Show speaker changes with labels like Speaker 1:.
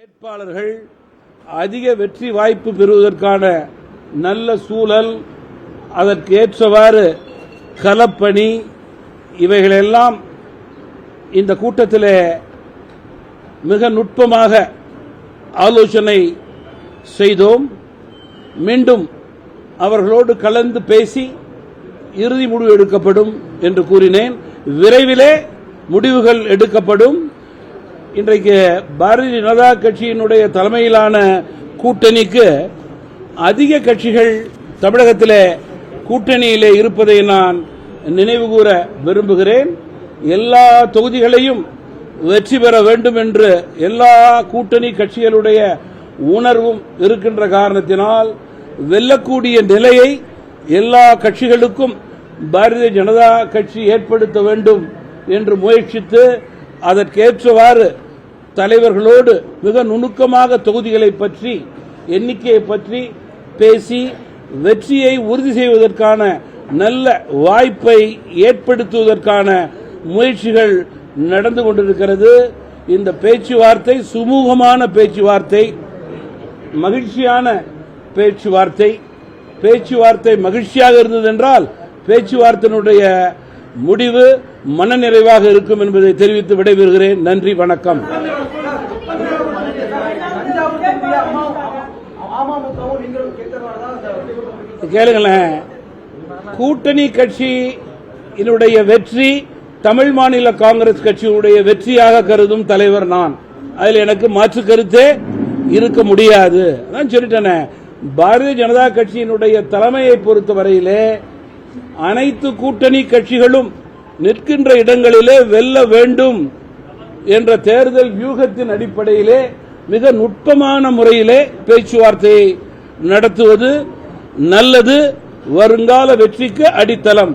Speaker 1: வேட்பாளர்கள் அதிக வெற்றி வாய்ப்பு பெறுவதற்கான நல்ல சூழல், அதற்கு ஏற்றவாறு களப்பணி, இவைகளெல்லாம் இந்த கூட்டத்தில் மிக நுட்பமாக ஆலோசனை செய்தோம். மீண்டும் அவர்களோடு கலந்து பேசி இறுதி முடிவு எடுக்கப்படும் என்று கூறினேன். விரைவிலே முடிவுகள் எடுக்கப்படும். இன்றைக்கு பாரதிய ஜனதா கட்சியினுடைய தலைமையிலான கூட்டணிக்கு அதிக கட்சிகள் தமிழகத்தில் கூட்டணியிலே இருப்பதை நான் நினைவுகூர விரும்புகிறேன். எல்லா தொகுதிகளையும் வெற்றி பெற வேண்டும் என்று எல்லா கூட்டணி கட்சிகளுடைய உணர்வும் இருக்கின்ற காரணத்தினால் வெல்லக்கூடிய நிலையை எல்லா கட்சிகளுக்கும் பாரதிய ஜனதா கட்சி ஏற்படுத்த வேண்டும் என்று முயற்சித்து அதற்கேற்றவாறு தலைவர்களோடு மிக நுணுக்கமாக தொகுதிகளை பற்றி, எண்ணிக்கையை பற்றி பேசி வெற்றியை உறுதி செய்வதற்கான நல்ல வாய்ப்பை ஏற்படுத்துவதற்கான முயற்சிகள் நடந்து கொண்டிருக்கிறது. இந்த பேச்சுவார்த்தை சுமூகமான பேச்சுவார்த்தை, மகிழ்ச்சியான பேச்சுவார்த்தை மகிழ்ச்சியாக இருந்தது என்றால் பேச்சுவார்த்தையினுடைய முடிவு மனநிறைவாக இருக்கும் என்பதை தெரிவித்து விடைபெறுகிறேன். நன்றி, வணக்கம். கேளுங்களேன், கூட்டணி கட்சியினுடைய வெற்றி தமிழ் மாநில காங்கிரஸ் கட்சியுடைய வெற்றியாக கருதும் தலைவர் நான். அதில் எனக்கு மாற்று கருத்தே இருக்க முடியாது. அதான் சொல்லிட்டேனே, பாரதிய ஜனதா கட்சியினுடைய தலைமையை பொறுத்தவரையிலே அனைத்து கூட்டணி கட்சிகளும் நிற்கின்ற இடங்களிலே வெல்ல வேண்டும் என்ற தேர்தல் வியூகத்தின் அடிப்படையிலே மிக நுட்பமான முறையிலே பேச்சுவார்த்தையை நடத்துவது நல்லது. வருங்கால வெற்றிக்கு அடித்தளம்.